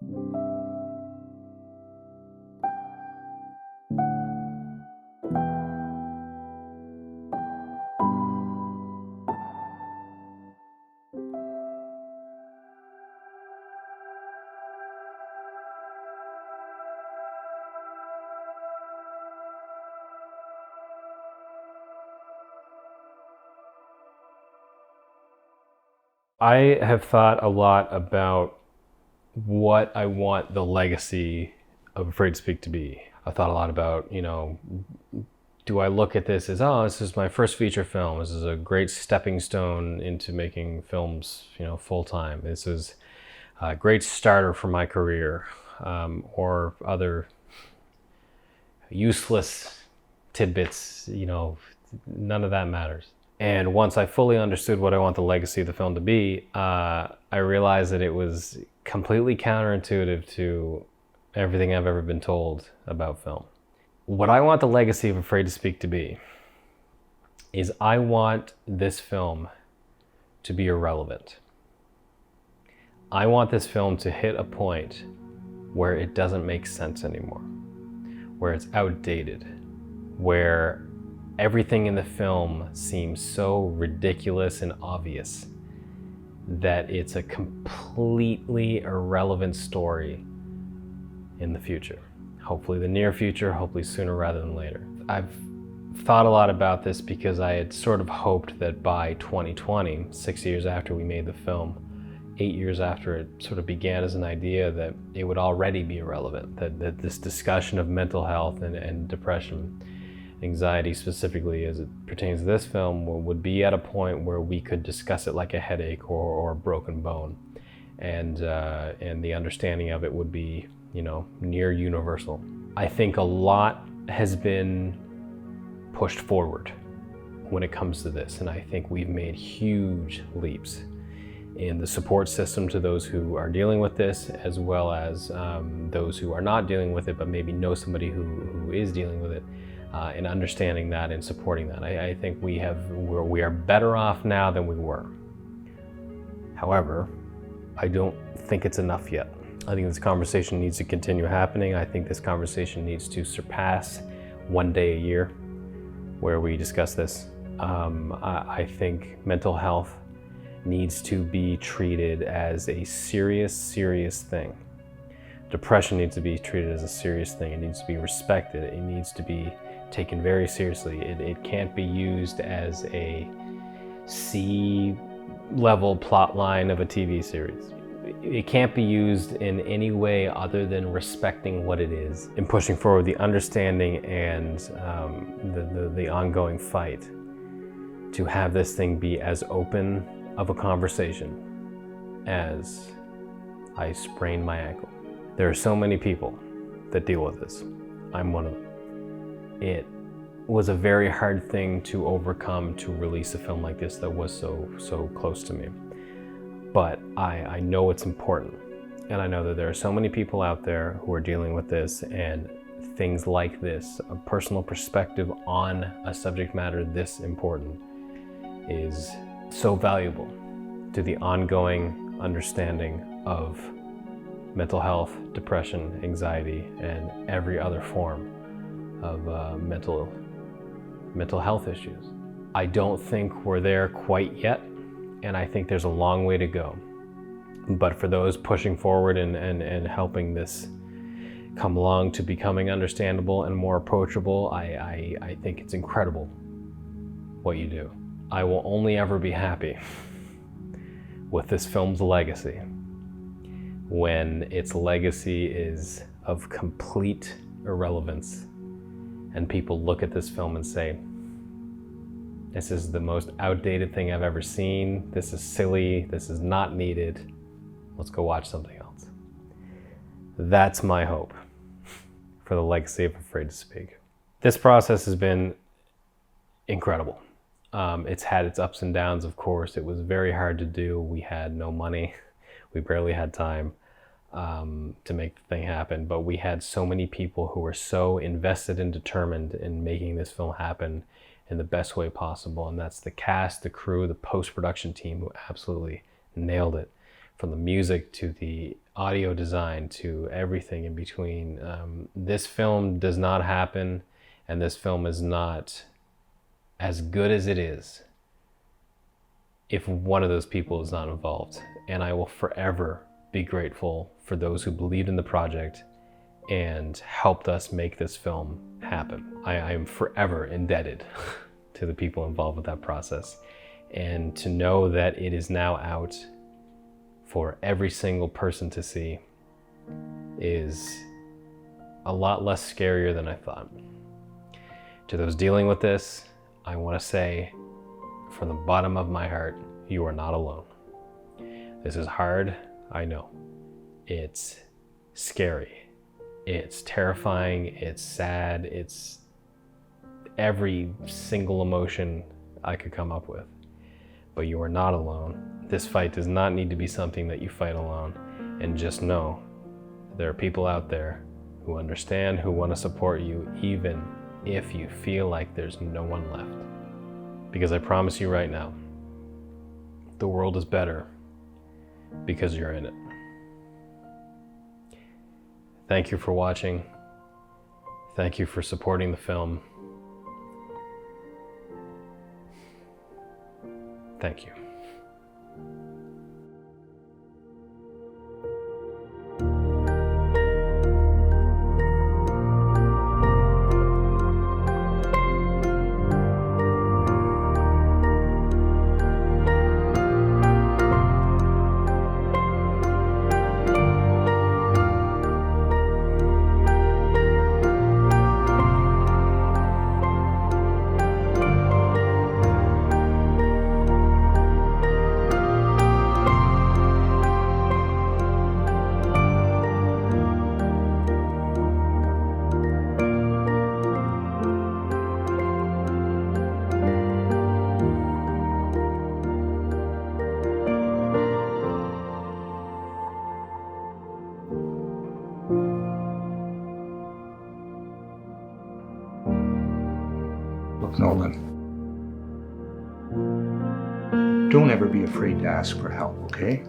I have thought a lot about what I want the legacy of Afraid to Speak to be. I've thought a lot about, do I look at this as, oh, this is my first feature film. This is a great stepping stone into making films, full time. This is a great starter for my career, or other useless tidbits, none of that matters. And once I fully understood what I want the legacy of the film to be, I realized that it was completely counterintuitive to everything I've ever been told about film. What I want the legacy of Afraid to Speak to be is I want this film to be irrelevant. I want this film to hit a point where it doesn't make sense anymore, where it's outdated, where everything in the film seems so ridiculous and obvious that it's a completely irrelevant story in the future. Hopefully the near future, hopefully sooner rather than later. I've thought a lot about this because I had sort of hoped that by 2020, 6 years after we made the film, 8 years after it sort of began as an idea, that it would already be irrelevant, that this discussion of mental health and depression, anxiety specifically as it pertains to this film, would be at a point where we could discuss it like a headache or a broken bone, and the understanding of it would be, near universal. I think a lot has been pushed forward when it comes to this, and I think we've made huge leaps in the support system to those who are dealing with this, as well as those who are not dealing with it but maybe know somebody who is dealing with it. And understanding that and supporting that. I think we are better off now than we were. However, I don't think it's enough yet. I think this conversation needs to continue happening. I think this conversation needs to surpass one day a year where we discuss this. I think mental health needs to be treated as a serious thing. Depression needs to be treated as a serious thing. It needs to be respected. It needs to be taken very seriously. It can't be used as a C-level plot line of a TV series. It can't be used in any way other than respecting what it is and pushing forward the understanding and the ongoing fight to have this thing be as open of a conversation as I sprained my ankle. There are so many people that deal with this. I'm one of them. It was a very hard thing to overcome to release a film like this that was so close to me. But I know it's important. And I know that there are so many people out there who are dealing with this, and things like this, a personal perspective on a subject matter this important, is so valuable to the ongoing understanding of mental health, depression, anxiety, and every other form of mental health issues. I don't think we're there quite yet, and I think there's a long way to go. But for those pushing forward and helping this come along to becoming understandable and more approachable, I think it's incredible what you do. I will only ever be happy with this film's legacy when its legacy is of complete irrelevance and people look at this film and say, this is the most outdated thing I've ever seen, this is silly, this is not needed, let's go watch something else. That's my hope for the legacy of Afraid to Speak. This process has been incredible. It's had its ups and downs, of course. It was very hard to do. We had no money. We barely had time to make the thing happen, but we had so many people who were so invested and determined in making this film happen in the best way possible, and that's the cast, the crew, the post-production team who absolutely nailed it from the music to the audio design to everything in between. This film does not happen, and this film is not as good as it is if one of those people is not involved. And I will forever be grateful for those who believed in the project and helped us make this film happen. I am forever indebted to the people involved with that process. And to know that it is now out for every single person to see is a lot less scarier than I thought. To those dealing with this, I want to say from the bottom of my heart, you are not alone. This is hard, I know. It's scary. It's terrifying, it's sad, it's every single emotion I could come up with. But you are not alone. This fight does not need to be something that you fight alone. And just know, there are people out there who understand, who want to support you, even if you feel like there's no one left. Because I promise you right now, the world is better because you're in it. Thank you for watching. Thank you for supporting the film. Thank you. Look, Nolan, don't ever be afraid to ask for help, okay?